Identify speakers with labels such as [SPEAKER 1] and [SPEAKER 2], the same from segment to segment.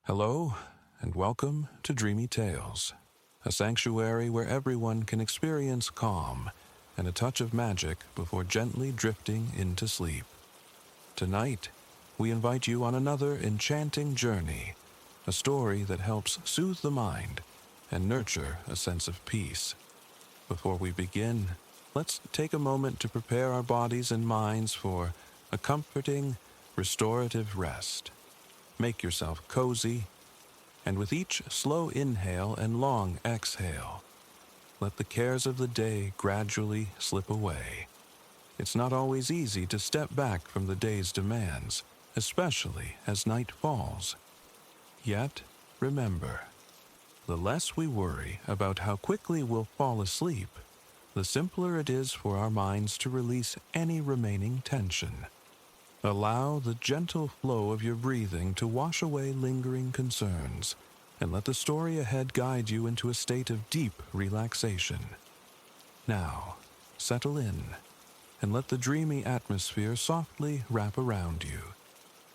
[SPEAKER 1] Hello, and welcome to Dreamy Tales, a sanctuary where everyone can experience calm and a touch of magic before gently drifting into sleep. Tonight, we invite you on another enchanting journey, a story that helps soothe the mind and nurture a sense of peace. Before we begin, let's take a moment to prepare our bodies and minds for a comforting, restorative rest. Make yourself cozy, and with each slow inhale and long exhale, let the cares of the day gradually slip away. It's not always easy to step back from the day's demands, especially as night falls. Yet, remember, the less we worry about how quickly we'll fall asleep, the simpler it is for our minds to release any remaining tension. Allow the gentle flow of your breathing to wash away lingering concerns, and let the story ahead guide you into a state of deep relaxation. Now, settle in, and let the dreamy atmosphere softly wrap around you.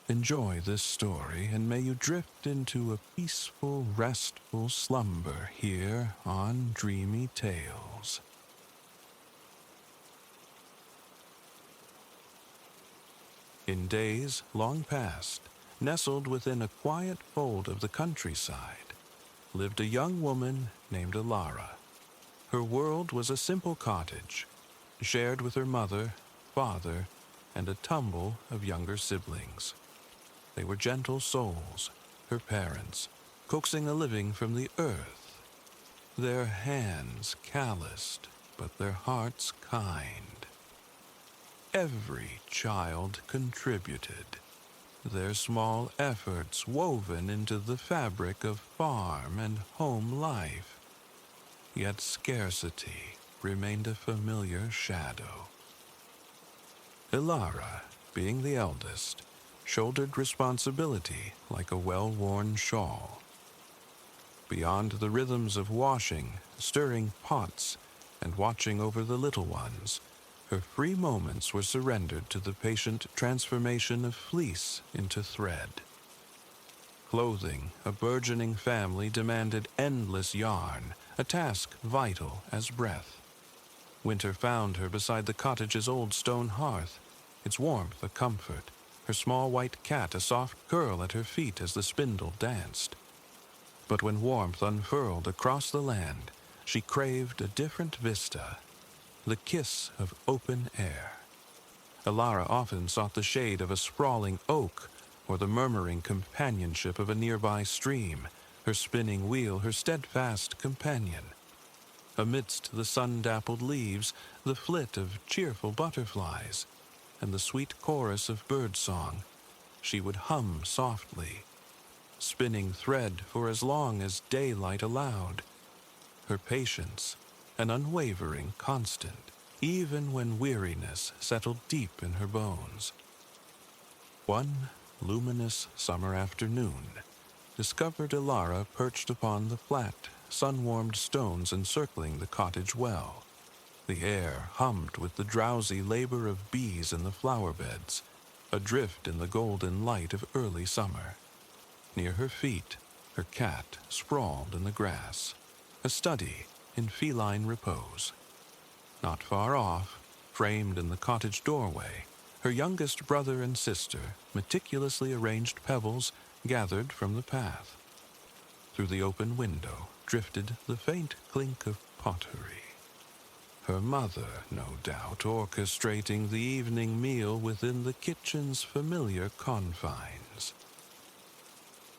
[SPEAKER 1] Enjoy this story, and may you drift into a peaceful, restful slumber here on Dreamy Tales. In days long past, nestled within a quiet fold of the countryside, lived a young woman named Alara. Her world was a simple cottage, shared with her mother, father, and a tumble of younger siblings. They were gentle souls, her parents, coaxing a living from the earth, their hands calloused, but their hearts kind. Every child contributed, their small efforts woven into the fabric of farm and home life. Yet scarcity remained a familiar shadow. Alara, being the eldest, shouldered responsibility like a well-worn shawl. Beyond the rhythms of washing, stirring pots, and watching over the little ones, her free moments were surrendered to the patient transformation of fleece into thread. Clothing a burgeoning family demanded endless yarn, a task vital as breath. Winter found her beside the cottage's old stone hearth, its warmth a comfort, her small white cat a soft curl at her feet as the spindle danced. But when warmth unfurled across the land, she craved a different vista, the kiss of open air. Alara often sought the shade of a sprawling oak or the murmuring companionship of a nearby stream, her spinning wheel her steadfast companion. Amidst the sun-dappled leaves, the flit of cheerful butterflies, and the sweet chorus of birdsong, she would hum softly, spinning thread for as long as daylight allowed. Her patience an unwavering constant, even when weariness settled deep in her bones. One luminous summer afternoon discovered Alara perched upon the flat, sun-warmed stones encircling the cottage well. The air hummed with the drowsy labor of bees in the flower beds, adrift in the golden light of early summer. Near her feet, her cat sprawled in the grass, a study in feline repose. Not far off, framed in the cottage doorway, her youngest brother and sister meticulously arranged pebbles gathered from the path. Through the open window drifted the faint clink of pottery. Her mother, no doubt, orchestrating the evening meal within the kitchen's familiar confines.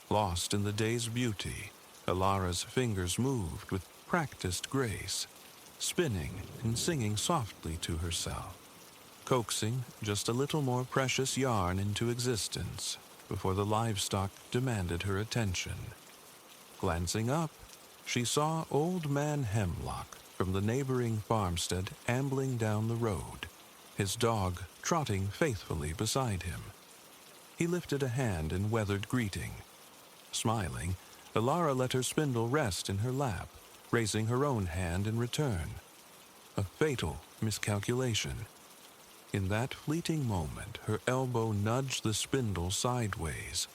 [SPEAKER 1] Lost in the day's beauty, Alara's fingers moved with practiced grace, spinning and singing softly to herself, coaxing just a little more precious yarn into existence before the livestock demanded her attention. Glancing up, she saw Old Man Hemlock from the neighboring farmstead ambling down the road, his dog trotting faithfully beside him. He lifted a hand in weathered greeting. Smiling, Alara let her spindle rest in her lap, raising her own hand in return. A fatal miscalculation. In that fleeting moment, her elbow nudged the spindle sideways.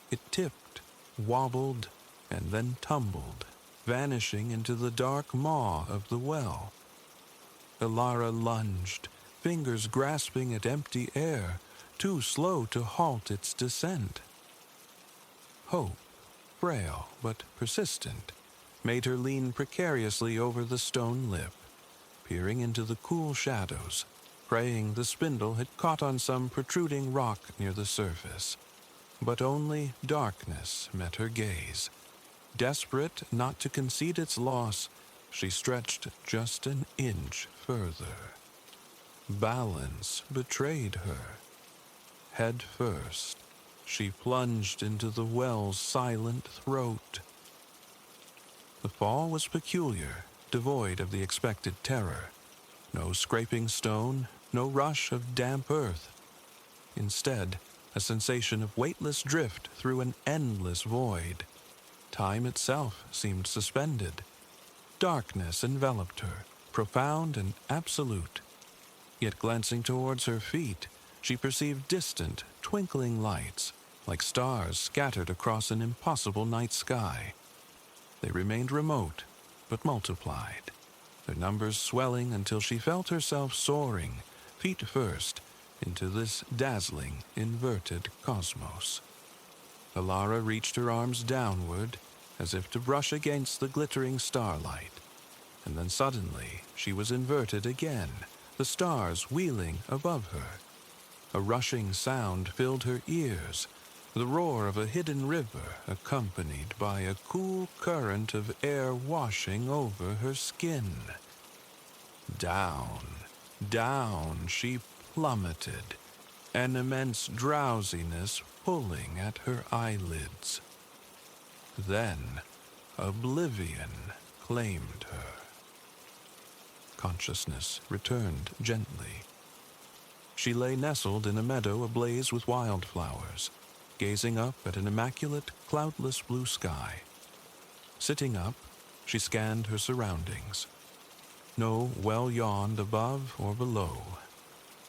[SPEAKER 1] It tipped, wobbled, and then tumbled, vanishing into the dark maw of the well. Elara lunged, fingers grasping at empty air, too slow to halt its descent. Hope, frail but persistent, made her lean precariously over the stone lip, peering into the cool shadows, praying the spindle had caught on some protruding rock near the surface. But only darkness met her gaze. Desperate not to concede its loss, she stretched just an inch further. Balance betrayed her. Head first, she plunged into the well's silent throat. The fall was peculiar, devoid of the expected terror. No scraping stone, no rush of damp earth. Instead, a sensation of weightless drift through an endless void. Time itself seemed suspended. Darkness enveloped her, profound and absolute. Yet glancing towards her feet, she perceived distant, twinkling lights, like stars scattered across an impossible night sky. They remained remote, but multiplied, their numbers swelling until she felt herself soaring, feet first, into this dazzling, inverted cosmos. Elara reached her arms downward, as if to brush against the glittering starlight, and then suddenly she was inverted again, the stars wheeling above her. A rushing sound filled her ears, the roar of a hidden river accompanied by a cool current of air washing over her skin. Down, down she plummeted, an immense drowsiness pulling at her eyelids. Then oblivion claimed her. Consciousness returned gently. She lay nestled in a meadow ablaze with wildflowers, gazing up at an immaculate, cloudless blue sky. Sitting up, she scanned her surroundings. No well yawned above or below.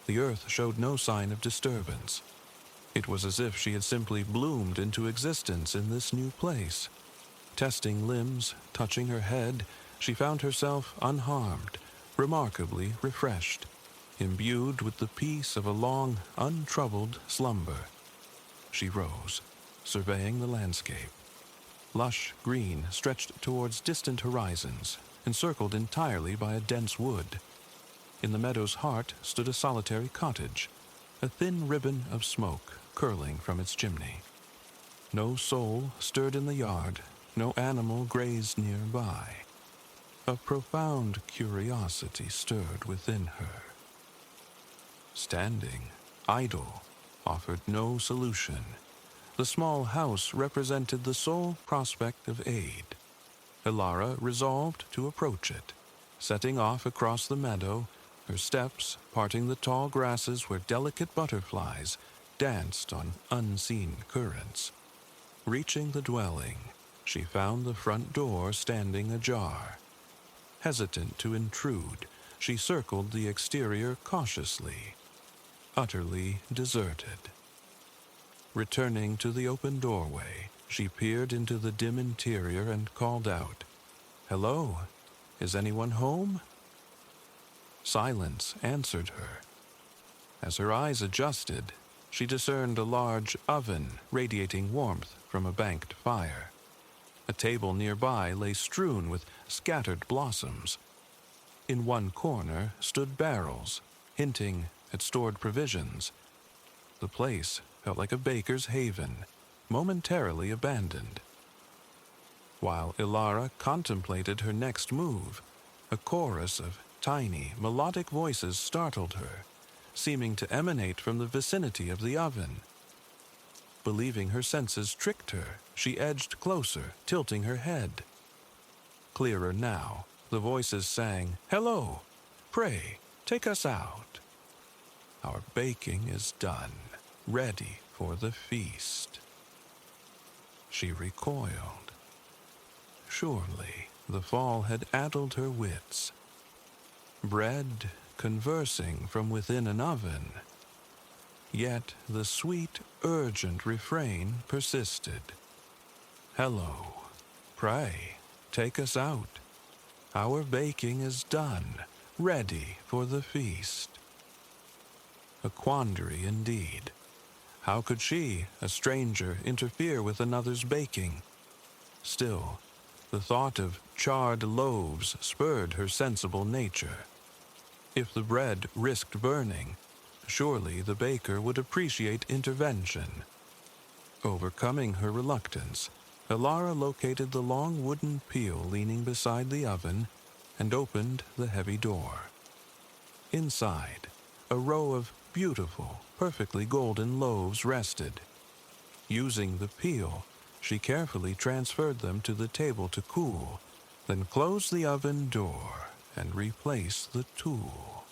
[SPEAKER 1] The earth showed no sign of disturbance. It was as if she had simply bloomed into existence in this new place. Testing limbs, touching her head, she found herself unharmed, remarkably refreshed, imbued with the peace of a long, untroubled slumber. She rose, surveying the landscape. Lush green stretched towards distant horizons, encircled entirely by a dense wood. In the meadow's heart stood a solitary cottage, a thin ribbon of smoke curling from its chimney. No soul stirred in the yard, no animal grazed nearby. A profound curiosity stirred within her. Standing, idle, offered no solution. The small house represented the sole prospect of aid. Elara resolved to approach it, setting off across the meadow, her steps parting the tall grasses where delicate butterflies danced on unseen currents. Reaching the dwelling, she found the front door standing ajar. Hesitant to intrude, she circled the exterior cautiously. Utterly deserted. Returning to the open doorway, she peered into the dim interior and called out, "Hello, is anyone home?" Silence answered her. As her eyes adjusted, she discerned a large oven radiating warmth from a banked fire. A table nearby lay strewn with scattered blossoms. In one corner stood barrels, hinting at stored provisions. The place felt like a baker's haven, momentarily abandoned. While Elara contemplated her next move, a chorus of tiny, melodic voices startled her, seeming to emanate from the vicinity of the oven. Believing her senses tricked her, she edged closer, tilting her head. Clearer now, the voices sang, "Hello! Pray, take us out. Our baking is done, ready for the feast." She recoiled. Surely the fall had addled her wits. Bread conversing from within an oven. Yet the sweet, urgent refrain persisted. "Hello. Pray, take us out. Our baking is done, ready for the feast." A quandary indeed. How could she, a stranger, interfere with another's baking? Still, the thought of charred loaves spurred her sensible nature. If the bread risked burning, surely the baker would appreciate intervention. Overcoming her reluctance, Elara located the long wooden peel leaning beside the oven and opened the heavy door. Inside, a row of beautiful, perfectly golden loaves rested. Using the peel, she carefully transferred them to the table to cool, then closed the oven door and replaced the tool.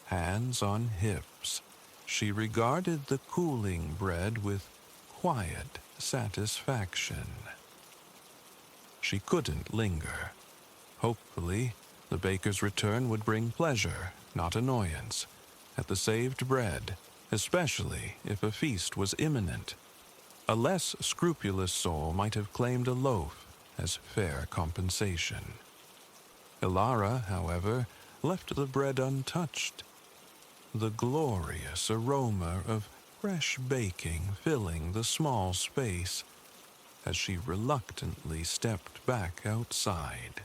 [SPEAKER 1] Hands on hips, she regarded the cooling bread with quiet satisfaction. She couldn't linger. Hopefully, the baker's return would bring pleasure, not annoyance, at the saved bread, especially if a feast was imminent. A less scrupulous soul might have claimed a loaf as fair compensation. Elara, however, left the bread untouched. The glorious aroma of fresh baking filling the small space as she reluctantly stepped back outside.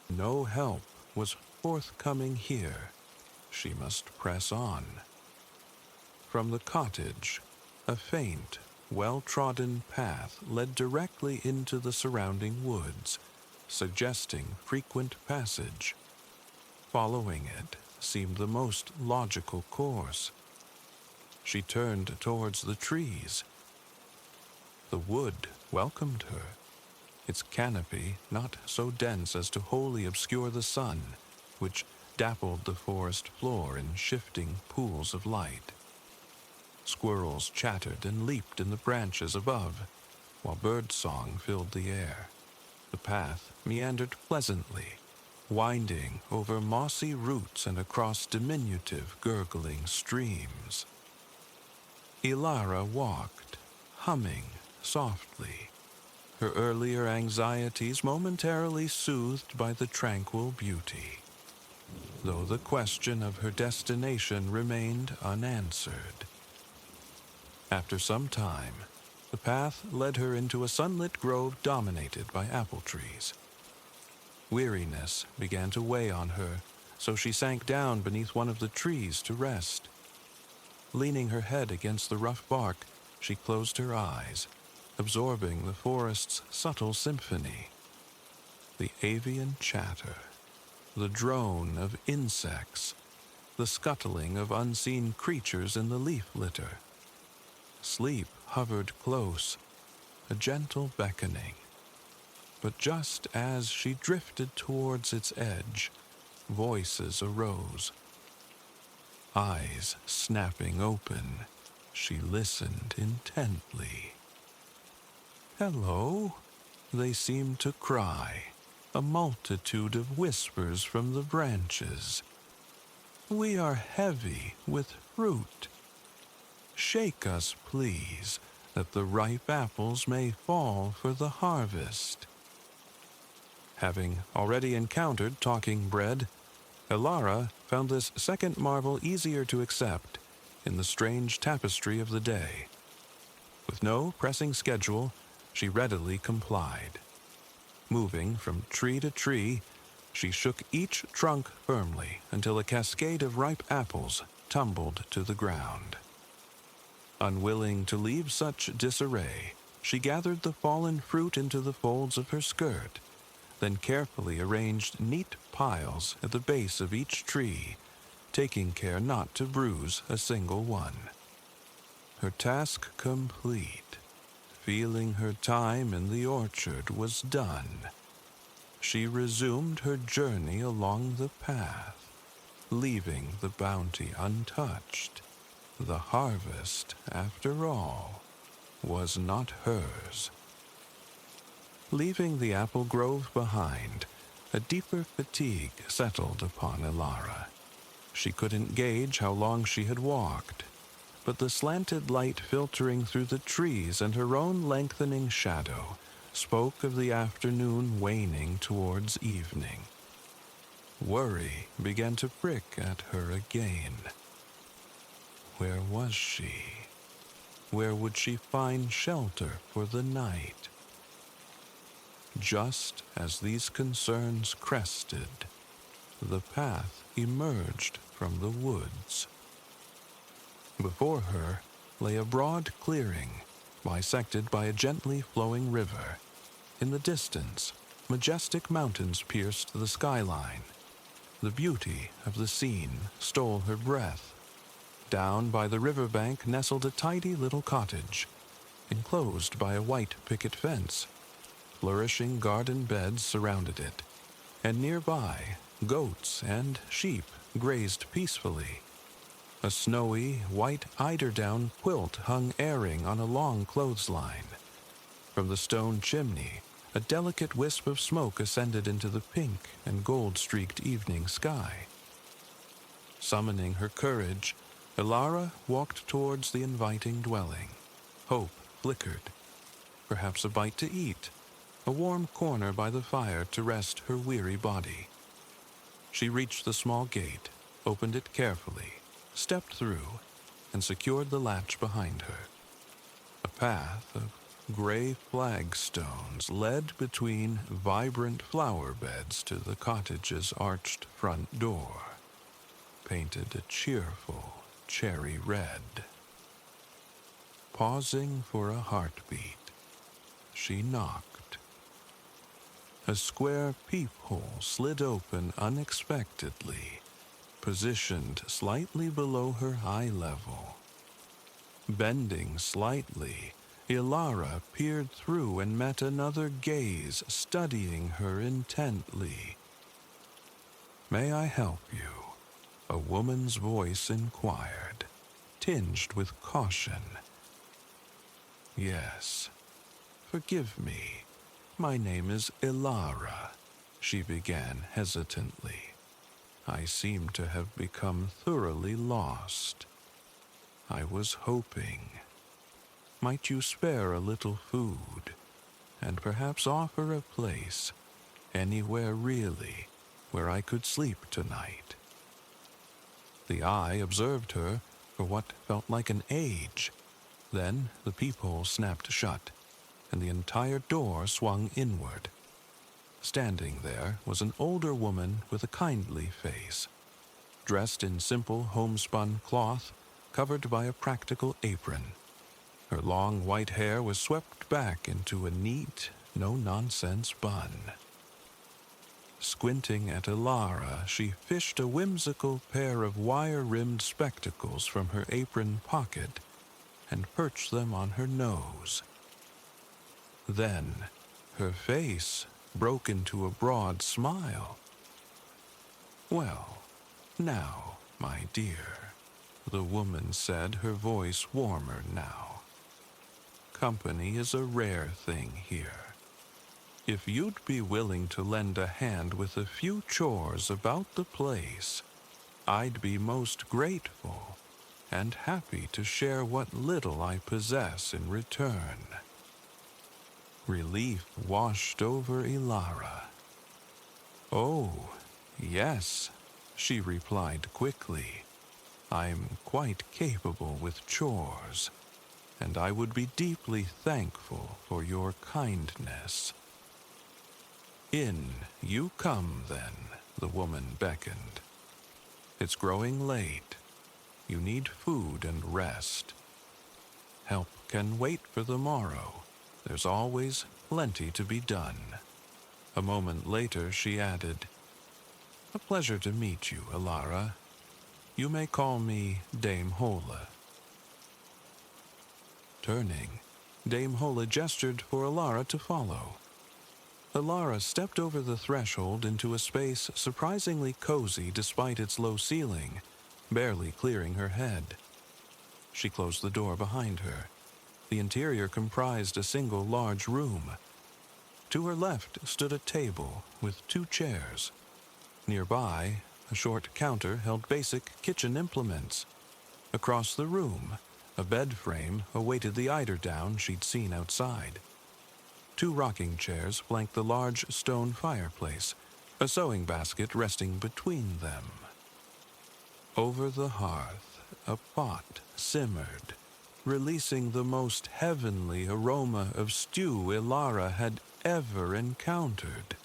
[SPEAKER 1] No help was forthcoming here. She must press on. From the cottage, a faint, well-trodden path led directly into the surrounding woods, suggesting frequent passage. Following it seemed the most logical course. She turned towards the trees. The wood welcomed her, its canopy not so dense as to wholly obscure the sun, which dappled the forest floor in shifting pools of light. Squirrels chattered and leaped in the branches above, while birdsong filled the air. The path meandered pleasantly, winding over mossy roots and across diminutive, gurgling streams. Elara walked, humming softly, her earlier anxieties momentarily soothed by the tranquil beauty, though the question of her destination remained unanswered. After some time, the path led her into a sunlit grove dominated by apple trees. Weariness began to weigh on her, so she sank down beneath one of the trees to rest. Leaning her head against the rough bark, she closed her eyes, absorbing the forest's subtle symphony. The avian chatter, the drone of insects, the scuttling of unseen creatures in the leaf litter. Sleep hovered close, a gentle beckoning. But just as she drifted towards its edge, voices arose. Eyes snapping open, she listened intently. "Hello," they seemed to cry, a multitude of whispers from the branches. "We are heavy with fruit. Shake us, please, that the ripe apples may fall for the harvest." Having already encountered talking bread, Elara found this second marvel easier to accept in the strange tapestry of the day. With no pressing schedule, she readily complied. Moving from tree to tree, she shook each trunk firmly until a cascade of ripe apples tumbled to the ground. Unwilling to leave such disarray, she gathered the fallen fruit into the folds of her skirt, then carefully arranged neat piles at the base of each tree, taking care not to bruise a single one. Her task complete, feeling her time in the orchard was done, she resumed her journey along the path, leaving the bounty untouched. The harvest, after all, was not hers. Leaving the apple grove behind, a deeper fatigue settled upon Elara. She couldn't gauge how long she had walked, but the slanted light filtering through the trees and her own lengthening shadow spoke of the afternoon waning towards evening. Worry began to prick at her again. Where was she? Where would she find shelter for the night? Just as these concerns crested, the path emerged from the woods. Before her lay a broad clearing, bisected by a gently flowing river. In the distance, majestic mountains pierced the skyline. The beauty of the scene stole her breath. Down by the riverbank nestled a tidy little cottage, enclosed by a white picket fence. Flourishing garden beds surrounded it, and nearby, goats and sheep grazed peacefully. A snowy, white eiderdown quilt hung airing on a long clothesline. From the stone chimney, a delicate wisp of smoke ascended into the pink and gold-streaked evening sky. Summoning her courage, Ilara walked towards the inviting dwelling. Hope flickered. Perhaps a bite to eat, a warm corner by the fire to rest her weary body. She reached the small gate, opened it carefully, stepped through, and secured the latch behind her. A path of gray flagstones led between vibrant flower beds to the cottage's arched front door, painted a cheerful cherry red. Pausing for a heartbeat, she knocked. A square peephole slid open unexpectedly, positioned slightly below her eye level. Bending slightly, Ilara peered through and met another gaze studying her intently. "May I help you?" a woman's voice inquired, tinged with caution. "Yes. Forgive me. My name is Ilara," she began hesitantly. "I seem to have become thoroughly lost. I was hoping. Might you spare a little food, and perhaps offer a place, anywhere really, where I could sleep tonight?" The eye observed her for what felt like an age. Then the peephole snapped shut, and the entire door swung inward. Standing there was an older woman with a kindly face, dressed in simple homespun cloth, covered by a practical apron. Her long white hair was swept back into a neat, no-nonsense bun. Squinting at Ilara, she fished a whimsical pair of wire-rimmed spectacles from her apron pocket and perched them on her nose. Then her face broke into a broad smile. "Well, now, my dear," the woman said, her voice warmer now. "Company is a rare thing here. If you'd be willing to lend a hand with a few chores about the place, I'd be most grateful and happy to share what little I possess in return." Relief washed over Ilara. "Oh, yes," she replied quickly. "I'm quite capable with chores, and I would be deeply thankful for your kindness." "In you come, then," the woman beckoned. "It's growing late. You need food and rest. Help can wait for the morrow. There's always plenty to be done." A moment later she added, "A pleasure to meet you, Ilara. You may call me Dame Hola." Turning, Dame Hola gestured for Ilara to follow. Ilara stepped over the threshold into a space surprisingly cozy despite its low ceiling, barely clearing her head. She closed the door behind her. The interior comprised a single large room. To her left stood a table with 2 chairs. Nearby, a short counter held basic kitchen implements. Across the room, A bed frame awaited the eiderdown she'd seen outside. 2 rocking chairs flanked the large stone fireplace, a sewing basket resting between them. Over the hearth, a pot simmered, releasing the most heavenly aroma of stew Ilara had ever encountered,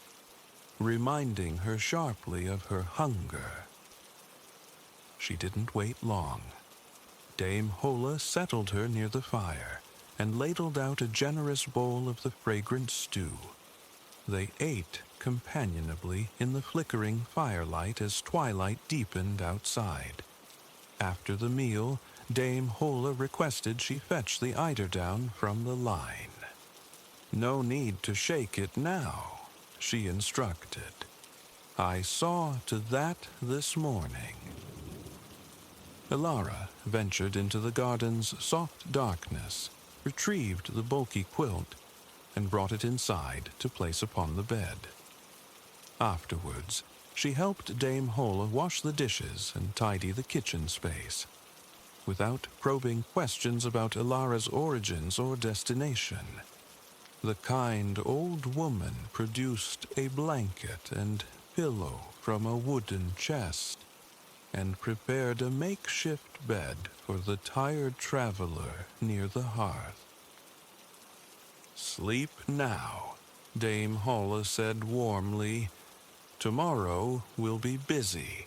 [SPEAKER 1] reminding her sharply of her hunger. She didn't wait long. Dame Hola settled her near the fire and ladled out a generous bowl of the fragrant stew. They ate companionably in the flickering firelight as twilight deepened outside. After the meal, Dame Hola requested she fetch the eiderdown from the line. "No need to shake it now," she instructed. "I saw to that this morning." Ilara ventured into the garden's soft darkness, retrieved the bulky quilt, and brought it inside to place upon the bed. Afterwards, she helped Dame Hola wash the dishes and tidy the kitchen space, without probing questions about Ilara's origins or destination. The kind old woman produced a blanket and pillow from a wooden chest and prepared a makeshift bed for the tired traveler near the hearth. "Sleep now," Dame Hola said warmly. "Tomorrow will be busy."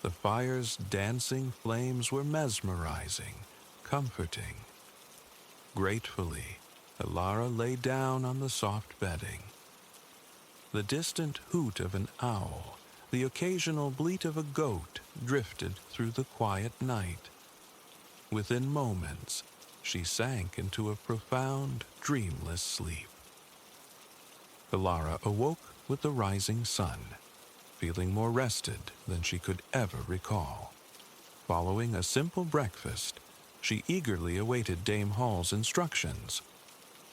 [SPEAKER 1] The fire's dancing flames were mesmerizing, comforting. Gratefully, Ilara lay down on the soft bedding. The distant hoot of an owl, the occasional bleat of a goat drifted through the quiet night. Within moments, she sank into a profound, dreamless sleep. Ilara awoke with the rising sun, feeling more rested than she could ever recall. Following a simple breakfast, she eagerly awaited Dame Hall's instructions.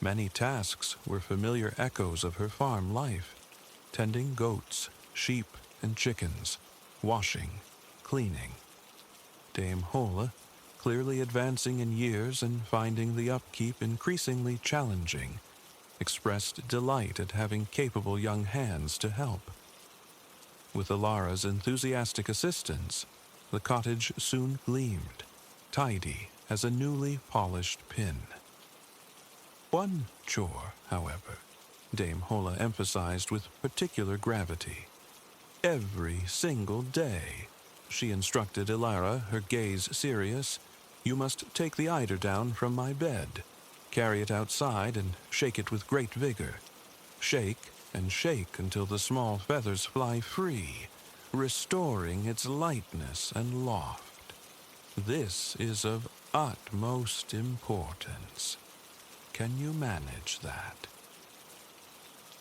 [SPEAKER 1] Many tasks were familiar echoes of her farm life: tending goats, sheep, and chickens, washing, cleaning. Dame Hola, clearly advancing in years and finding the upkeep increasingly challenging, expressed delight at having capable young hands to help. With Ilara's enthusiastic assistance, the cottage soon gleamed, tidy as a newly polished pin. One chore, however, Dame Hola emphasized with particular gravity. "Every single day," she instructed Ilara, her gaze serious, "you must take the eiderdown from my bed, carry it outside and shake it with great vigor. Shake and shake until the small feathers fly free, restoring its lightness and loft. This is of utmost importance. Can you manage that?"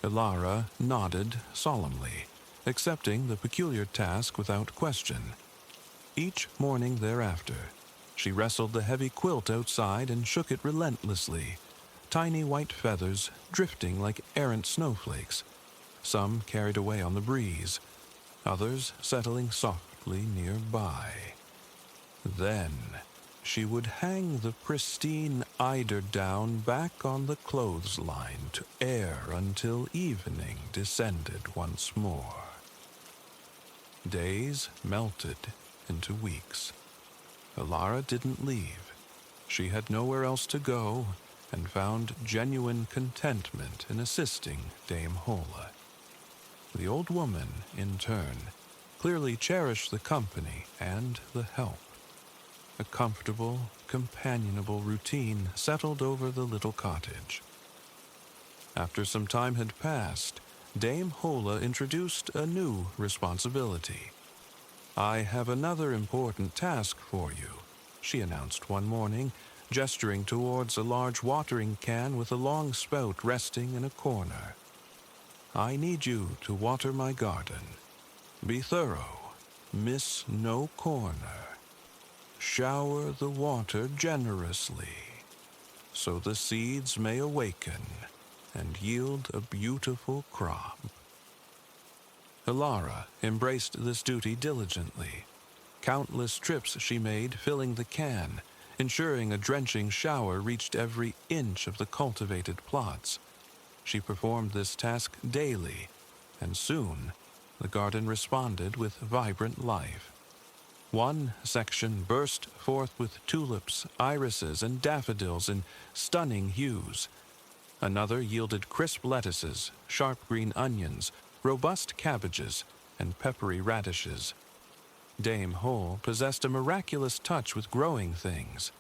[SPEAKER 1] Ilara nodded solemnly, accepting the peculiar task without question. Each morning thereafter, she wrestled the heavy quilt outside and shook it relentlessly, tiny white feathers drifting like errant snowflakes, some carried away on the breeze, others settling softly nearby. Then she would hang the pristine eiderdown back on the clothesline to air until evening descended once more. Days melted into weeks. Ilara didn't leave. She had nowhere else to go and found genuine contentment in assisting Dame Hola. The old woman, in turn, clearly cherished the company and the help. A comfortable, companionable routine settled over the little cottage. After some time had passed, Dame Hola introduced a new responsibility. "I have another important task for you," she announced one morning, gesturing towards a large watering can with a long spout resting in a corner. "I need you to water my garden. Be thorough. Miss no corner. Shower the water generously, so the seeds may awaken and yield a beautiful crop." Ilara embraced this duty diligently. Countless trips she made filling the can, ensuring a drenching shower reached every inch of the cultivated plots. She performed this task daily, and soon the garden responded with vibrant life. One section burst forth with tulips, irises, and daffodils in stunning hues. Another yielded crisp lettuces, sharp green onions, robust cabbages, and peppery radishes. Dame Hole possessed a miraculous touch with growing things.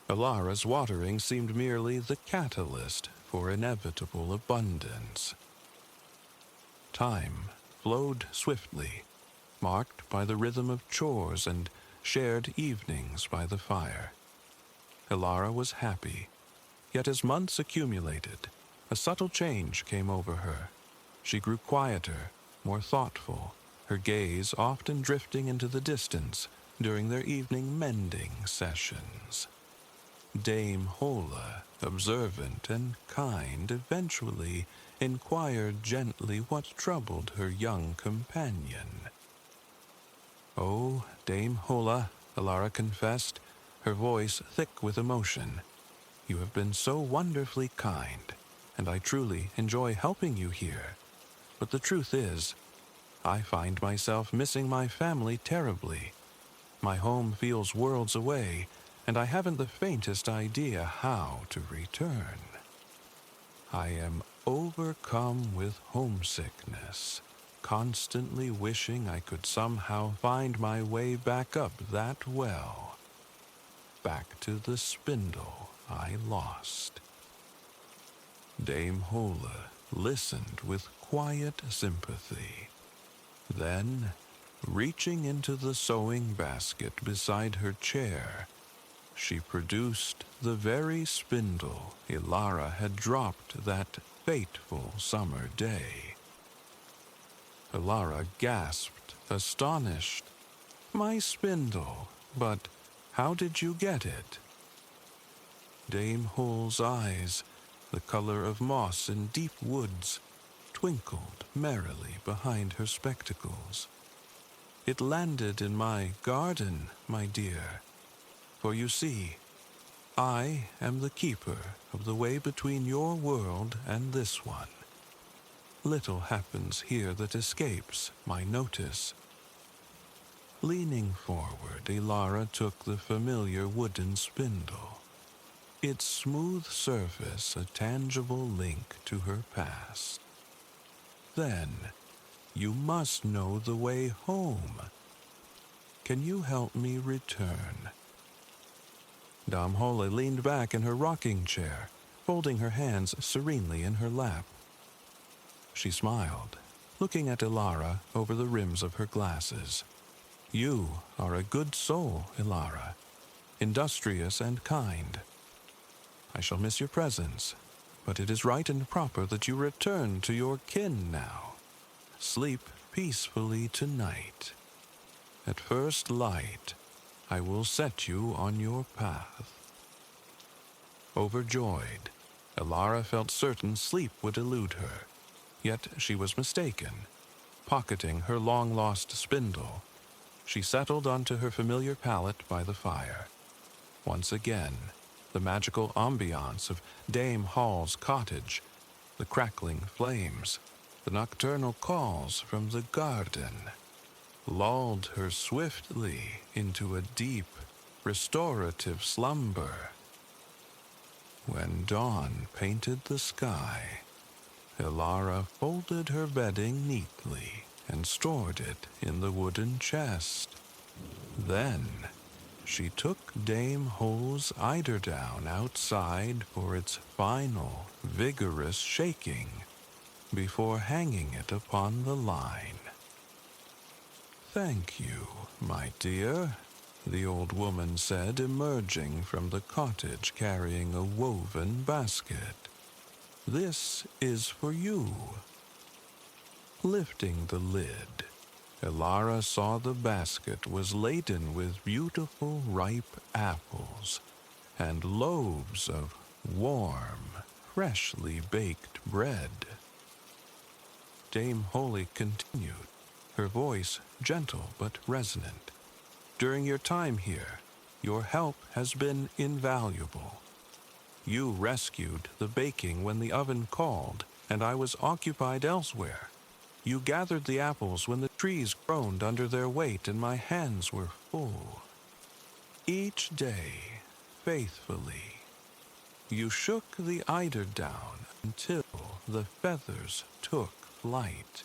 [SPEAKER 1] Alara's watering seemed merely the catalyst for inevitable abundance. Time flowed swiftly, marked by the rhythm of chores and shared evenings by the fire. Alara was happy, yet as months accumulated, a subtle change came over her. She grew quieter, more thoughtful, her gaze often drifting into the distance during their evening mending sessions. Dame Hola, observant and kind, eventually inquired gently what troubled her young companion. "Oh, Dame Hola," Alara confessed, her voice thick with emotion, "you have been so wonderfully kind, and I truly enjoy helping you here. But the truth is, I find myself missing my family terribly. My home feels worlds away, and I haven't the faintest idea how to return. I am overcome with homesickness, constantly wishing I could somehow find my way back up that well, back to the spindle I lost." Dame Hola listened with quiet sympathy. Then, reaching into the sewing basket beside her chair, she produced the very spindle Ilara had dropped that fateful summer day. Ilara gasped, astonished. "My spindle, but how did you get it?" Dame Hull's eyes, the color of moss in deep woods, twinkled merrily behind her spectacles. "It landed in my garden, my dear. For you see, I am the keeper of the way between your world and this one. Little happens here that escapes my notice." Leaning forward, Ilara took the familiar wooden spindle, its smooth surface a tangible link to her past. "Then, you must know the way home. Can you help me return?" Dame Holle leaned back in her rocking chair, folding her hands serenely in her lap. She smiled, looking at Ilara over the rims of her glasses. "You are a good soul, Ilara, industrious and kind. I shall miss your presence, but it is right and proper that you return to your kin now. Sleep peacefully tonight. At first light, I will set you on your path." Overjoyed, Ilara felt certain sleep would elude her, yet she was mistaken. Pocketing her long-lost spindle, she settled onto her familiar pallet by the fire. Once again, the magical ambiance of Dame Hall's cottage, the crackling flames, the nocturnal calls from the garden, lulled her swiftly into a deep, restorative slumber. When dawn painted the sky, Ilara folded her bedding neatly and stored it in the wooden chest. Then she took Dame Hole's eiderdown outside for its final, vigorous shaking before hanging it upon the line. "Thank you, my dear," the old woman said, emerging from the cottage carrying a woven basket. "This is for you." Lifting the lid, Ilara saw the basket was laden with beautiful ripe apples and loaves of warm, freshly baked bread. Dame Holy continued, her voice gentle but resonant. "During your time here, Your help has been invaluable. You rescued the baking when the oven called, and I was occupied elsewhere. You gathered the apples when the trees groaned under their weight and my hands were full. Each day, faithfully, you shook the eider down until the feathers took flight.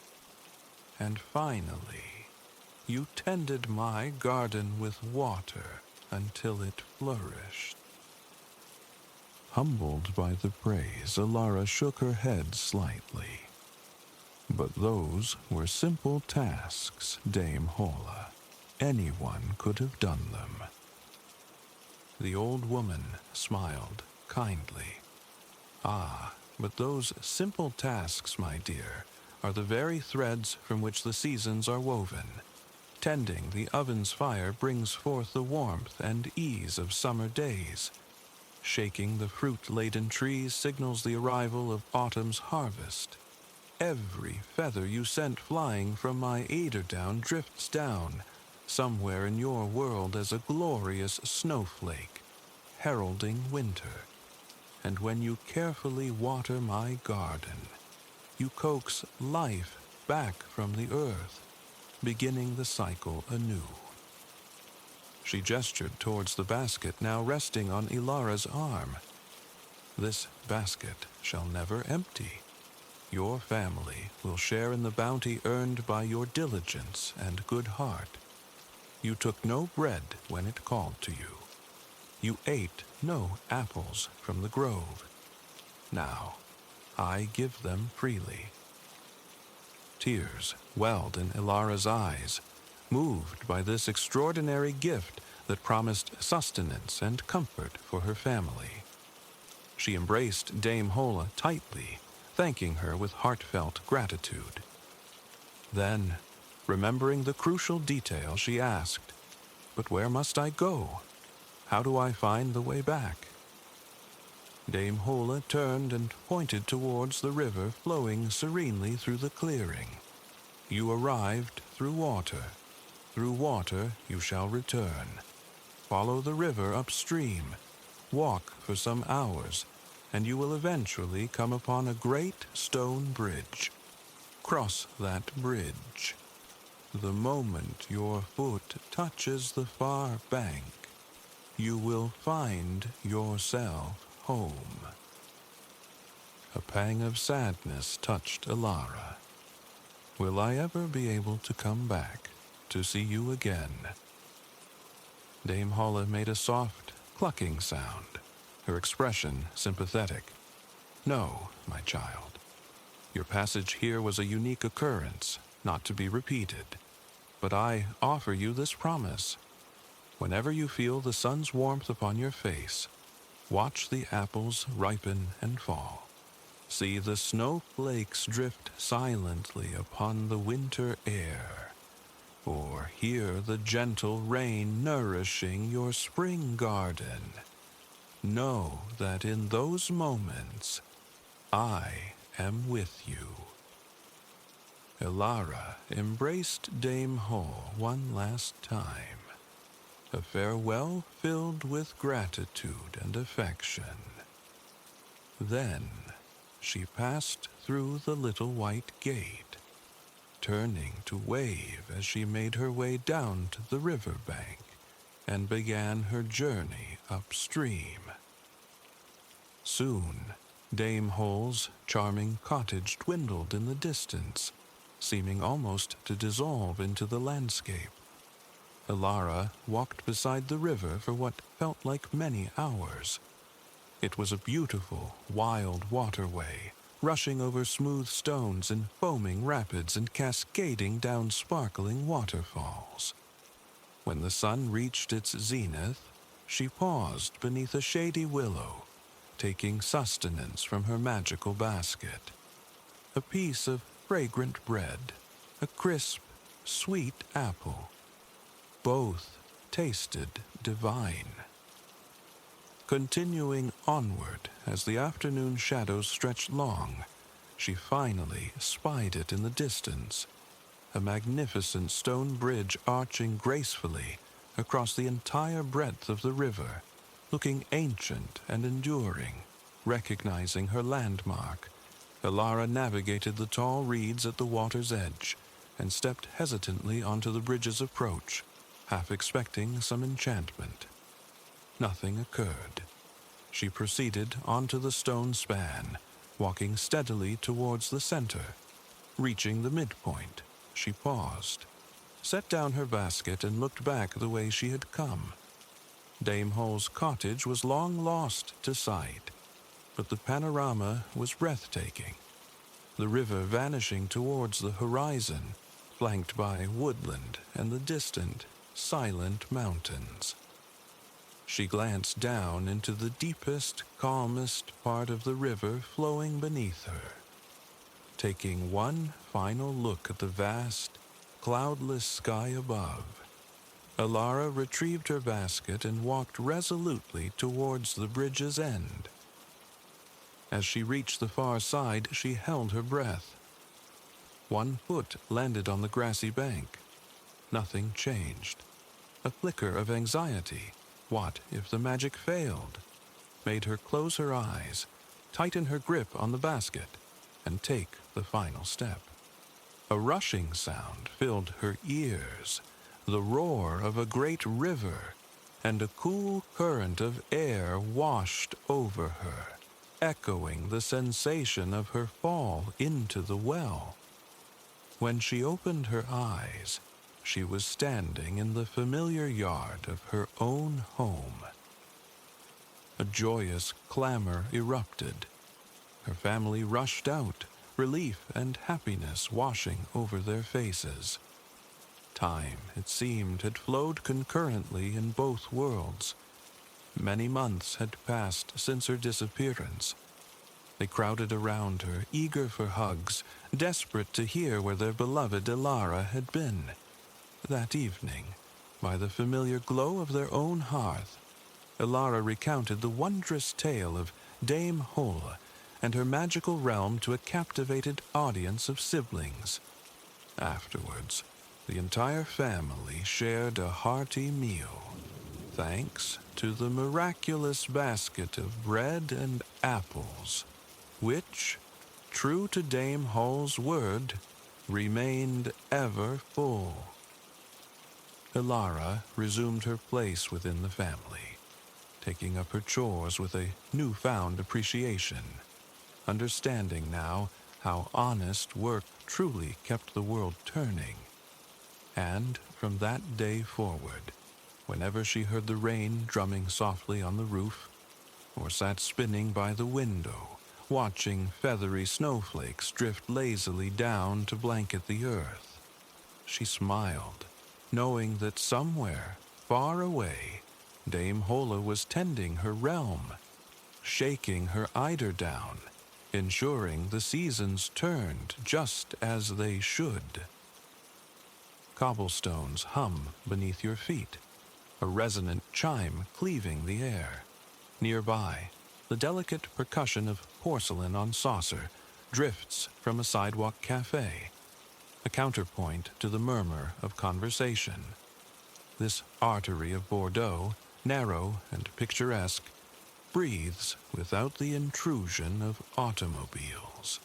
[SPEAKER 1] And finally, you tended my garden with water until it flourished. Humbled by the praise, Alara shook her head slightly. But those were simple tasks, Dame Hola. Anyone could have done them. The old woman smiled kindly. Ah, but those simple tasks, my dear, are the very threads from which the seasons are woven. Tending the oven's fire brings forth the warmth and ease of summer days. Shaking the fruit-laden trees signals the arrival of autumn's harvest. Every feather you sent flying from my eiderdown drifts down, somewhere in your world as a glorious snowflake, heralding winter. And when you carefully water my garden, you coax life back from the earth, beginning the cycle anew. She gestured towards the basket now resting on Ilara's arm. This basket shall never empty. Your family will share in the bounty earned by your diligence and good heart. You took no bread when it called to you. You ate no apples from the grove. Now, I give them freely. Tears welled in Ilara's eyes, moved by this extraordinary gift that promised sustenance and comfort for her family. She embraced Dame Hola tightly, thanking her with heartfelt gratitude. Then, remembering the crucial detail, she asked, "But where must I go? How do I find the way back?" Dame Hola turned and pointed towards the river flowing serenely through the clearing. You arrived through water. Through water you shall return. Follow the river upstream. Walk for some hours, and you will eventually come upon a great stone bridge. Cross that bridge. The moment your foot touches the far bank, you will find yourself home. A pang of sadness touched Ilara. Will I ever be able to come back to see you again? Dame Holla made a soft, clucking sound, her expression sympathetic. No, my child. Your passage here was a unique occurrence, not to be repeated. But I offer you this promise. Whenever you feel the sun's warmth upon your face, watch the apples ripen and fall. See the snowflakes drift silently upon the winter air, or hear the gentle rain nourishing your spring garden. Know that in those moments, I am with you. Ilara embraced Dame Ho one last time, a farewell filled with gratitude and affection. Then she passed through the little white gate, turning to wave as she made her way down to the river bank and began her journey upstream. Soon, Dame Hole's charming cottage dwindled in the distance, seeming almost to dissolve into the landscape. Ilara walked beside the river for what felt like many hours. It was a beautiful, wild waterway, rushing over smooth stones in foaming rapids and cascading down sparkling waterfalls. When the sun reached its zenith, she paused beneath a shady willow, taking sustenance from her magical basket. A piece of fragrant bread, a crisp, sweet apple. Both tasted divine. Continuing onward as the afternoon shadows stretched long, she finally spied it in the distance, a magnificent stone bridge arching gracefully across the entire breadth of the river, looking ancient and enduring. Recognizing her landmark, Elara navigated the tall reeds at the water's edge and stepped hesitantly onto the bridge's approach, half expecting some enchantment. Nothing occurred. She proceeded onto the stone span, walking steadily towards the center. Reaching the midpoint, she paused, set down her basket, and looked back the way she had come. Dame Hull's cottage was long lost to sight, but the panorama was breathtaking. The river vanishing towards the horizon, flanked by woodland and the distant, silent mountains. She glanced down into the deepest, calmest part of the river flowing beneath her. Taking one final look at the vast, cloudless sky above, Elara retrieved her basket and walked resolutely towards the bridge's end. As she reached the far side, she held her breath. One foot landed on the grassy bank. Nothing changed. A flicker of anxiety, what if the magic failed, made her close her eyes, tighten her grip on the basket, and take the final step. A rushing sound filled her ears, the roar of a great river, and a cool current of air washed over her, echoing the sensation of her fall into the well. When she opened her eyes, she was standing in the familiar yard of her own home. A joyous clamor erupted. Her family rushed out, relief and happiness washing over their faces. Time, it seemed, had flowed concurrently in both worlds. Many months had passed since her disappearance. They crowded around her, eager for hugs, desperate to hear where their beloved Elara had been. That evening, by the familiar glow of their own hearth, Elara recounted the wondrous tale of Dame Hull and her magical realm to a captivated audience of siblings. Afterwards, the entire family shared a hearty meal, thanks to the miraculous basket of bread and apples, which, true to Dame Hull's word, remained ever full. Elara resumed her place within the family, taking up her chores with a newfound appreciation, understanding now how honest work truly kept the world turning. And from that day forward, whenever she heard the rain drumming softly on the roof, or sat spinning by the window, watching feathery snowflakes drift lazily down to blanket the earth, she smiled, knowing that somewhere, far away, Dame Hola was tending her realm, shaking her eider down, ensuring the seasons turned just as they should. Cobblestones hum beneath your feet, a resonant chime cleaving the air. Nearby, the delicate percussion of porcelain on saucer drifts from a sidewalk cafe, a counterpoint to the murmur of conversation. This artery of Bordeaux, narrow and picturesque, breathes without the intrusion of automobiles.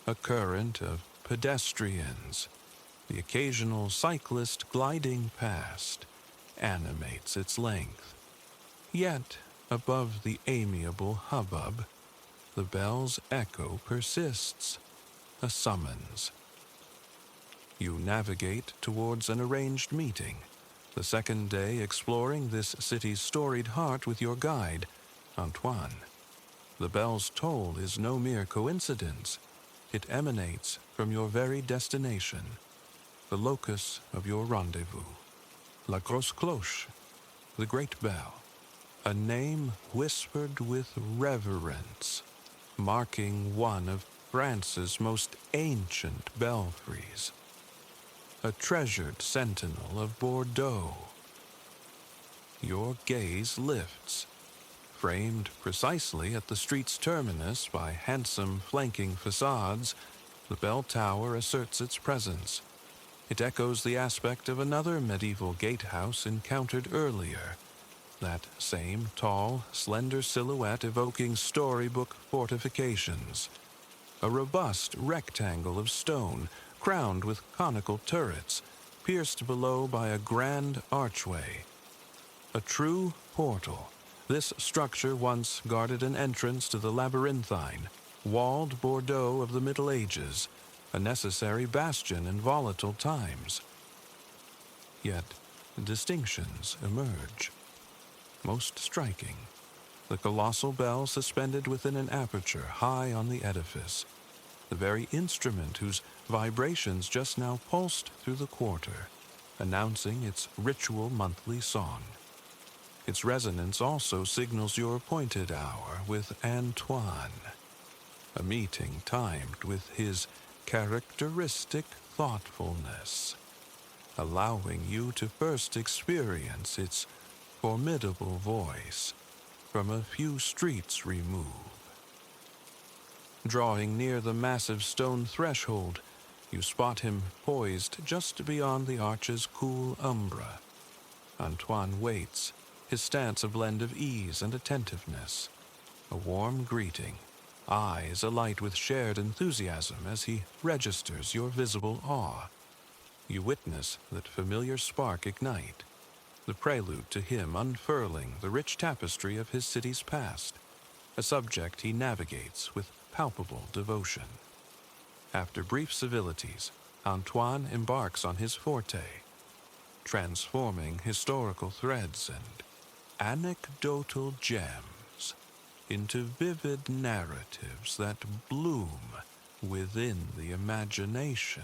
[SPEAKER 1] A current of pedestrians, the occasional cyclist gliding past, animates its length. Yet, above the amiable hubbub, the bell's echo persists, a summons. You navigate towards an arranged meeting, the second day exploring this city's storied heart with your guide, Antoine. The bell's toll is no mere coincidence. It emanates from your very destination, the locus of your rendezvous. La Grosse Cloche, the Great Bell, a name whispered with reverence, marking one of France's most ancient belfries. A treasured sentinel of Bordeaux. Your gaze lifts, framed precisely at the street's terminus by handsome flanking facades. The bell tower asserts its presence, It echoes the aspect of another medieval gatehouse encountered earlier, that same tall, slender silhouette evoking storybook fortifications. A robust rectangle of stone, crowned with conical turrets, pierced below by a grand archway. A true portal, this structure once guarded an entrance to the labyrinthine, walled Bordeaux of the Middle Ages, a necessary bastion in volatile times. Yet, distinctions emerge. Most striking, the colossal bell suspended within an aperture high on the edifice, the very instrument whose vibrations just now pulsed through the quarter, announcing its ritual monthly song. Its resonance also signals your appointed hour with Antoine, a meeting timed with his characteristic thoughtfulness, allowing you to first experience its formidable voice from a few streets removed. Drawing near the massive stone threshold, you spot him poised just beyond the arch's cool umbra. Antoine waits, his stance a blend of ease and attentiveness, a warm greeting, eyes alight with shared enthusiasm as he registers your visible awe. You witness that familiar spark ignite, the prelude to him unfurling the rich tapestry of his city's past, a subject he navigates with palpable devotion. After brief civilities, Antoine embarks on his forte, transforming historical threads and anecdotal gems into vivid narratives that bloom within the imagination.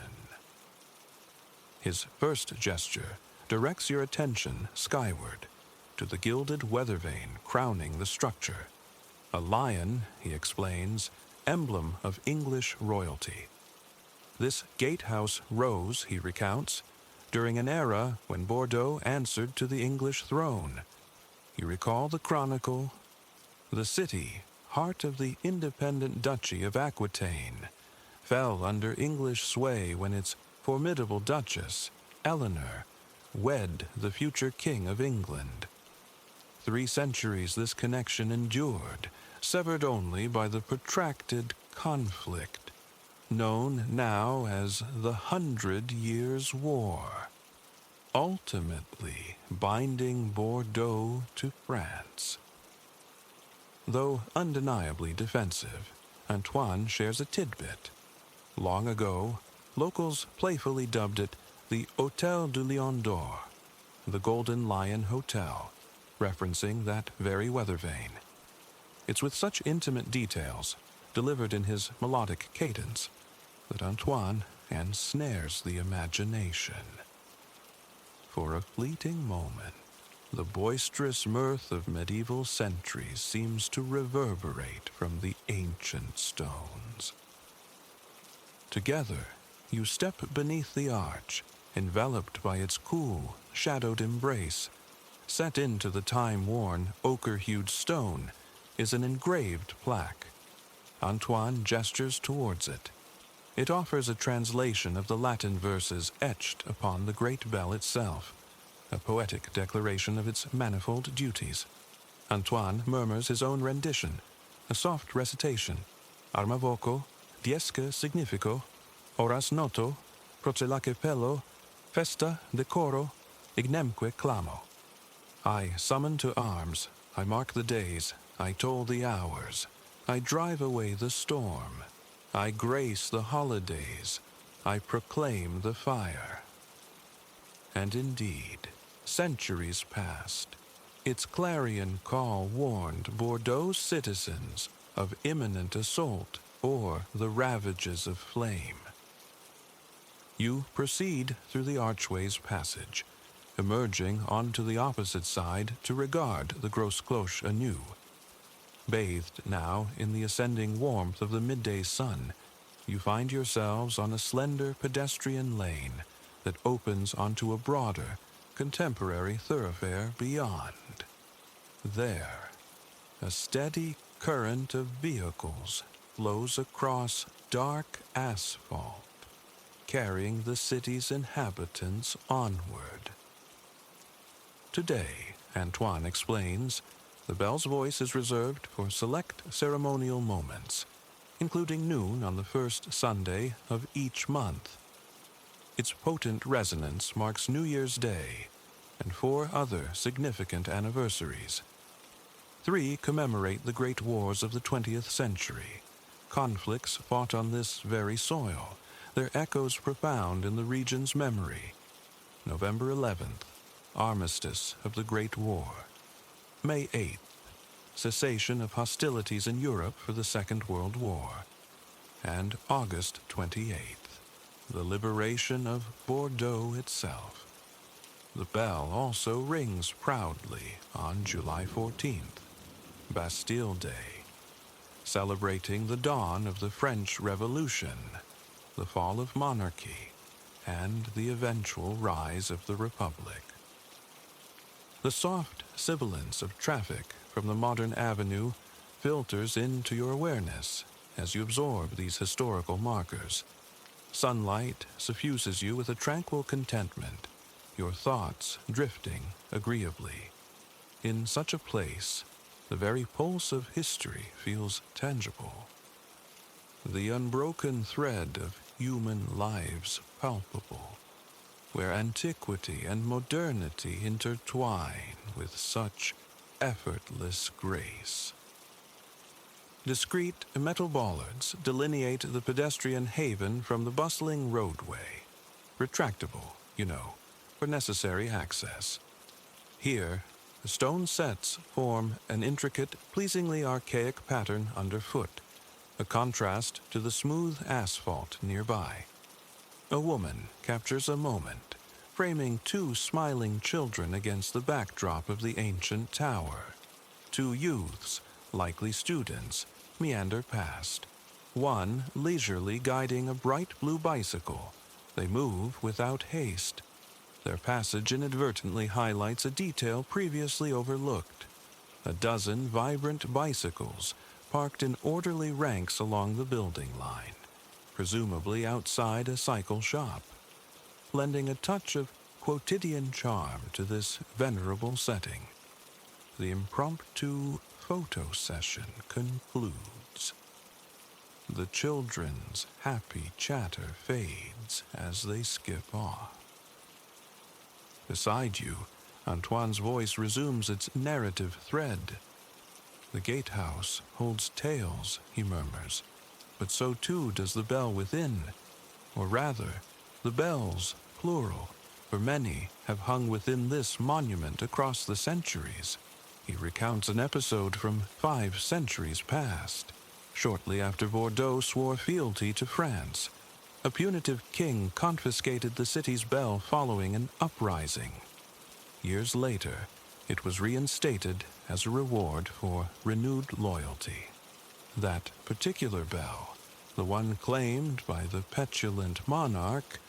[SPEAKER 1] His first gesture directs your attention skyward to the gilded weather vane crowning the structure. A lion, he explains, emblem of English royalty. This gatehouse rose, he recounts, during an era when Bordeaux answered to the English throne. You recall the chronicle, the city, heart of the independent Duchy of Aquitaine, fell under English sway when its formidable Duchess, Eleanor, wed the future King of England. 3 centuries this connection endured, severed only by the protracted conflict, known now as the 100 Years' War, ultimately binding Bordeaux to France. Though undeniably defensive, Antoine shares a tidbit. Long ago, locals playfully dubbed it the Hôtel du Lion d'Or, the Golden Lion Hotel, referencing that very weather vane. It's with such intimate details, delivered in his melodic cadence, that Antoine ensnares the imagination. For a fleeting moment, the boisterous mirth of medieval centuries seems to reverberate from the ancient stones. Together, you step beneath the arch, enveloped by its cool, shadowed embrace. Set into the time-worn, ochre-hued stone is an engraved plaque. Antoine gestures towards it. It offers a translation of the Latin verses etched upon the great bell itself, a poetic declaration of its manifold duties. Antoine murmurs his own rendition, a soft recitation. Arma voco, diesque significo, horas noto, procelaque pello, festa decoro, ignemque clamo. I summon to arms, I mark the days, I toll the hours, I drive away the storm, I grace the holidays, I proclaim the fire. And indeed, centuries passed. Its clarion call warned Bordeaux's citizens of imminent assault or the ravages of flame. You proceed through the archway's passage, emerging onto the opposite side to regard the Grosse Cloche anew. Bathed now in the ascending warmth of the midday sun, you find yourselves on a slender pedestrian lane that opens onto a broader, contemporary thoroughfare beyond. There, a steady current of vehicles flows across dark asphalt, carrying the city's inhabitants onward. Today, Antoine explains, the bell's voice is reserved for select ceremonial moments, including noon on the first Sunday of each month. Its potent resonance marks New Year's Day and 4 other significant anniversaries. 3 commemorate the great wars of the 20th century, conflicts fought on this very soil, their echoes profound in the region's memory. November 11th, Armistice of the Great War. May 8th, cessation of hostilities in Europe for the Second World War. And August 28th, the liberation of Bordeaux itself. The bell also rings proudly on July 14th, Bastille Day, celebrating the dawn of the French Revolution, the fall of monarchy, and the eventual rise of the Republic. The soft sibilance of traffic from the modern avenue filters into your awareness as you absorb these historical markers. Sunlight suffuses you with a tranquil contentment, your thoughts drifting agreeably. In such a place, the very pulse of history feels tangible. The unbroken thread of human lives palpable, where antiquity and modernity intertwine with such effortless grace. Discreet metal bollards delineate the pedestrian haven from the bustling roadway. Retractable, for necessary access. Here, the stone sets form an intricate, pleasingly archaic pattern underfoot, a contrast to the smooth asphalt nearby. A woman captures a moment, framing 2 smiling children against the backdrop of the ancient tower. 2 youths, likely students, meander past, one leisurely guiding a bright blue bicycle. They move without haste. Their passage inadvertently highlights a detail previously overlooked. A dozen vibrant bicycles parked in orderly ranks along the building line, presumably outside a cycle shop, lending a touch of quotidian charm to this venerable setting. The impromptu photo session concludes. The children's happy chatter fades as they skip off. Beside you, Antoine's voice resumes its narrative thread. The gatehouse holds tales, he murmurs, but so too does the bell within, or rather, the bells, plural, for many have hung within this monument across the centuries. He recounts an episode from 5 centuries past, shortly after Bordeaux swore fealty to France. A punitive king confiscated the city's bell following an uprising. Years later, it was reinstated as a reward for renewed loyalty. That particular bell, the one claimed by the petulant monarch,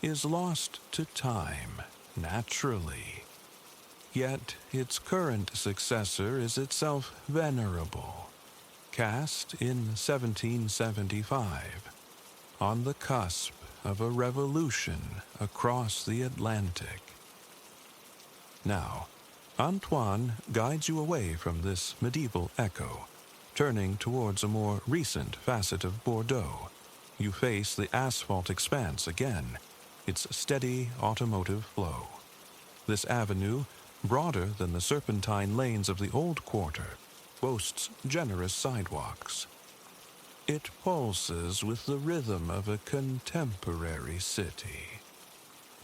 [SPEAKER 1] is lost to time, naturally. Yet its current successor is itself venerable, cast in 1775, on the cusp of a revolution across the Atlantic. Now, Antoine guides you away from this medieval echo, turning towards a more recent facet of Bordeaux. You face the asphalt expanse again, its steady automotive flow. This avenue, broader than the serpentine lanes of the old quarter, boasts generous sidewalks. It pulses with the rhythm of a contemporary city,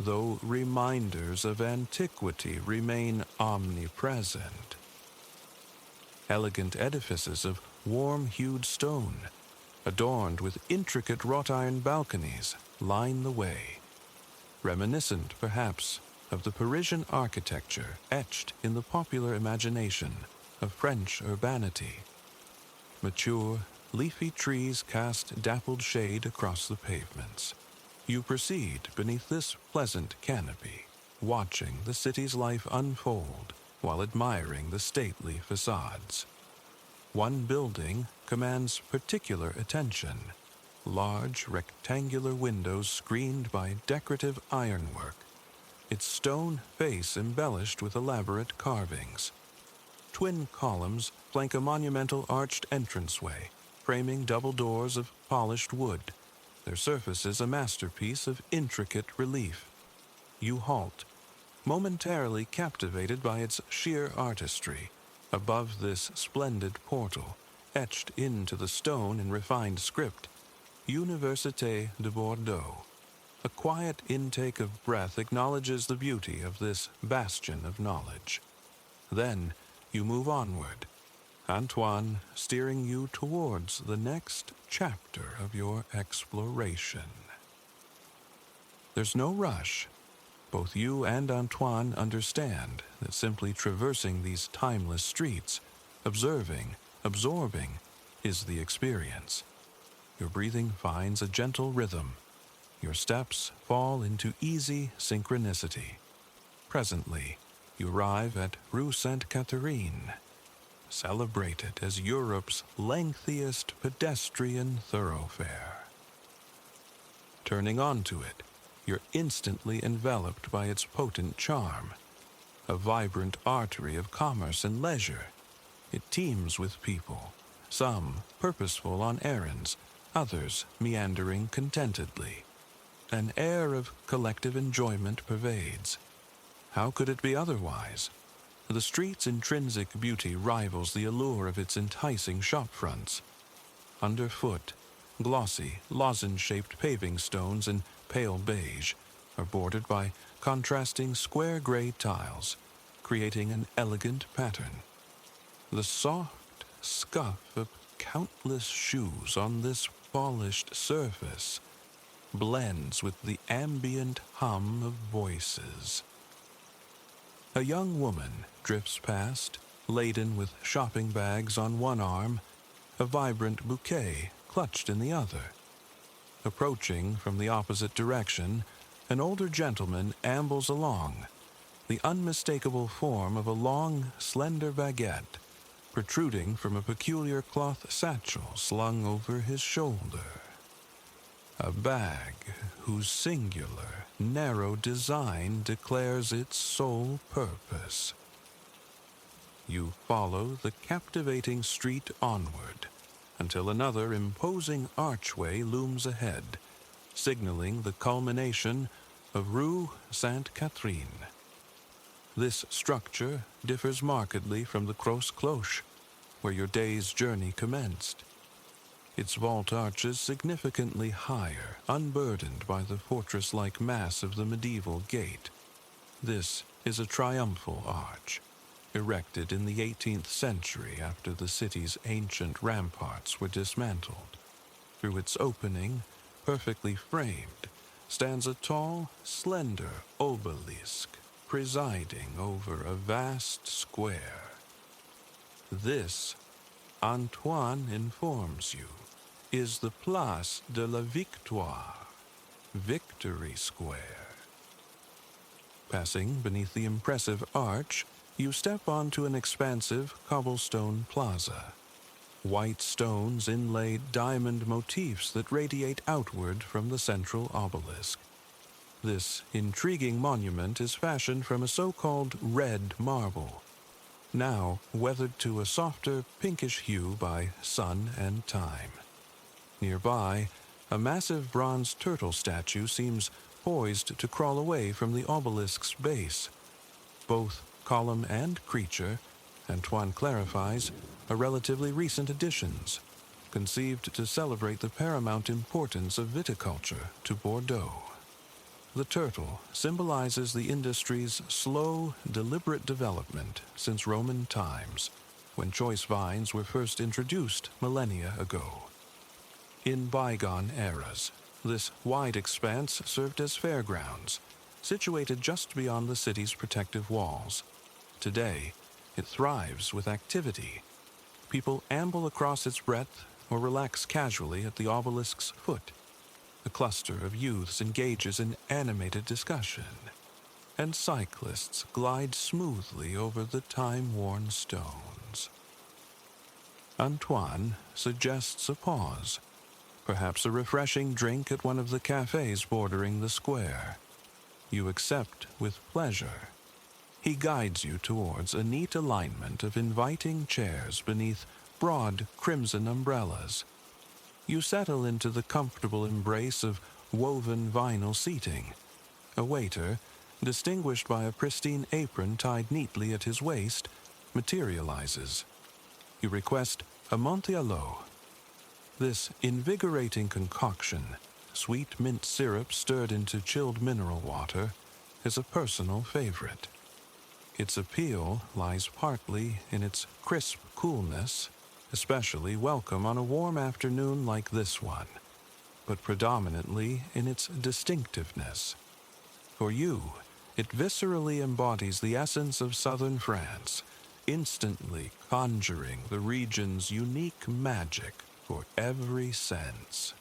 [SPEAKER 1] though reminders of antiquity remain omnipresent. Elegant edifices of warm-hued stone, adorned with intricate wrought-iron balconies, line the way, reminiscent, perhaps, of the Parisian architecture etched in the popular imagination of French urbanity. Mature, leafy trees cast dappled shade across the pavements. You proceed beneath this pleasant canopy, watching the city's life unfold while admiring the stately facades. One building commands particular attention, large rectangular windows screened by decorative ironwork, its stone face embellished with elaborate carvings. Twin columns flank a monumental arched entranceway, framing double doors of polished wood, their surfaces a masterpiece of intricate relief. You halt, momentarily captivated by its sheer artistry. Above this splendid portal, etched into the stone in refined script, Université de Bordeaux. A quiet intake of breath acknowledges the beauty of this bastion of knowledge. Then you move onward, Antoine steering you towards the next chapter of your exploration. There's no rush. Both you and Antoine understand that simply traversing these timeless streets, observing, absorbing, is the experience. Your breathing finds a gentle rhythm. Your steps fall into easy synchronicity. Presently, you arrive at Rue Sainte-Catherine, celebrated as Europe's lengthiest pedestrian thoroughfare. Turning onto it, you're instantly enveloped by its potent charm. A vibrant artery of commerce and leisure. It teems with people, some purposeful on errands, others meandering contentedly. An air of collective enjoyment pervades. How could it be otherwise? The street's intrinsic beauty rivals the allure of its enticing shopfronts. Underfoot, glossy, lozenge-shaped paving stones in pale beige are bordered by contrasting square gray tiles, creating an elegant pattern. The soft scuff of countless shoes on this polished surface blends with the ambient hum of voices. A young woman drifts past, laden with shopping bags on one arm, a vibrant bouquet clutched in the other. Approaching from the opposite direction, an older gentleman ambles along, the unmistakable form of a long, slender baguette protruding from a peculiar cloth satchel slung over his shoulder. A bag whose singular, narrow design declares its sole purpose. You follow the captivating street onward until another imposing archway looms ahead, signaling the culmination of Rue Sainte-Catherine. This structure differs markedly from the Grosse Cloche, where your day's journey commenced. Its vault arches significantly higher, unburdened by the fortress-like mass of the medieval gate. This is a triumphal arch, erected in the 18th century after the city's ancient ramparts were dismantled. Through its opening, perfectly framed, stands a tall, slender obelisk presiding over a vast square. This, Antoine informs you, is the Place de la Victoire, Victory Square. Passing beneath the impressive arch, you step onto an expansive cobblestone plaza. White stones inlaid diamond motifs that radiate outward from the central obelisk. This intriguing monument is fashioned from a so-called red marble, now weathered to a softer pinkish hue by sun and time. Nearby, a massive bronze turtle statue seems poised to crawl away from the obelisk's base. Both column and creature, Antoine clarifies, are relatively recent additions, conceived to celebrate the paramount importance of viticulture to Bordeaux. The turtle symbolizes the industry's slow, deliberate development since Roman times, when choice vines were first introduced millennia ago. In bygone eras, this wide expanse served as fairgrounds, situated just beyond the city's protective walls. Today, it thrives with activity. People amble across its breadth or relax casually at the obelisk's foot. A cluster of youths engages in animated discussion, and cyclists glide smoothly over the time-worn stones. Antoine suggests a pause. perhaps a refreshing drink at one of the cafes bordering the square. You accept with pleasure. He guides you towards a neat alignment of inviting chairs beneath broad crimson umbrellas. You settle into the comfortable embrace of woven vinyl seating. A waiter, distinguished by a pristine apron tied neatly at his waist, materializes. You request a meticulously. This invigorating concoction, sweet mint syrup stirred into chilled mineral water, is a personal favorite. Its appeal lies partly in its crisp coolness, especially welcome on a warm afternoon like this one, but predominantly in its distinctiveness. For you, it viscerally embodies the essence of southern France, instantly conjuring the region's unique magic for every sense.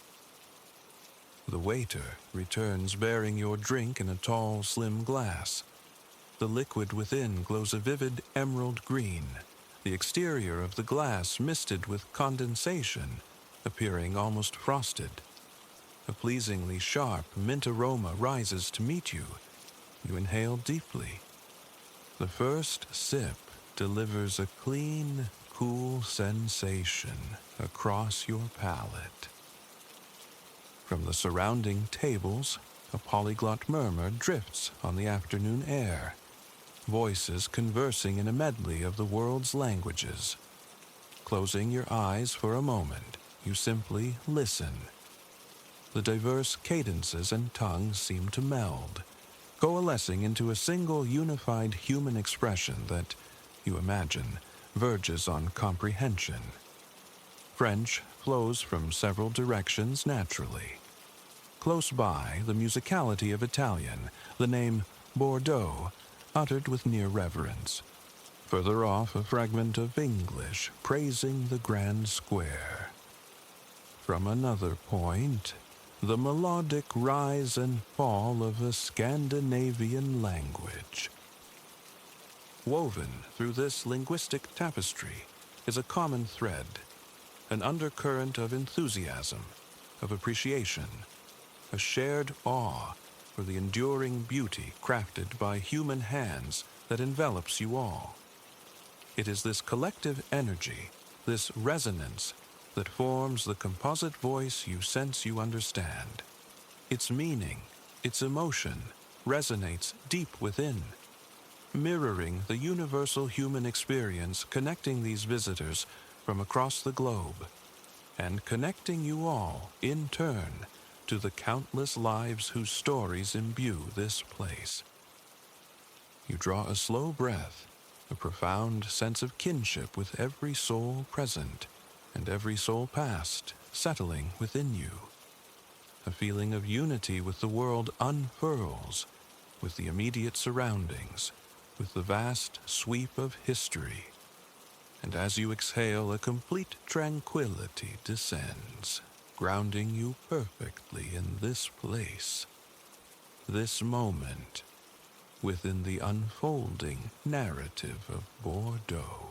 [SPEAKER 1] The waiter returns bearing your drink in a tall, slim glass. The liquid within glows a vivid emerald green, the exterior of the glass misted with condensation, appearing almost frosted. A pleasingly sharp mint aroma rises to meet you. You inhale deeply. The first sip delivers a clean, cool sensation across your palate. From the surrounding tables, a polyglot murmur drifts on the afternoon air, voices conversing in a medley of the world's languages. Closing your eyes for a moment, you simply listen. The diverse cadences and tongues seem to meld, coalescing into a single unified human expression that, you imagine, verges on comprehension. French flows from several directions naturally. Close by, the musicality of Italian, the name Bordeaux, uttered with near reverence. Further off, a fragment of English praising the grand square. From another point, the melodic rise and fall of a Scandinavian language. Woven through this linguistic tapestry is a common thread, an undercurrent of enthusiasm, of appreciation, a shared awe for the enduring beauty crafted by human hands that envelops you all. It is this collective energy, this resonance, that forms the composite voice you sense you understand. Its meaning, its emotion, resonates deep within, mirroring the universal human experience connecting these visitors from across the globe, and connecting you all, in turn, to the countless lives whose stories imbue this place. You draw a slow breath, a profound sense of kinship with every soul present, and every soul past settling within you. A feeling of unity with the world unfurls, with the immediate surroundings, with the vast sweep of history. And as you exhale, a complete tranquility descends, grounding you perfectly in this place, this moment, within the unfolding narrative of Bordeaux.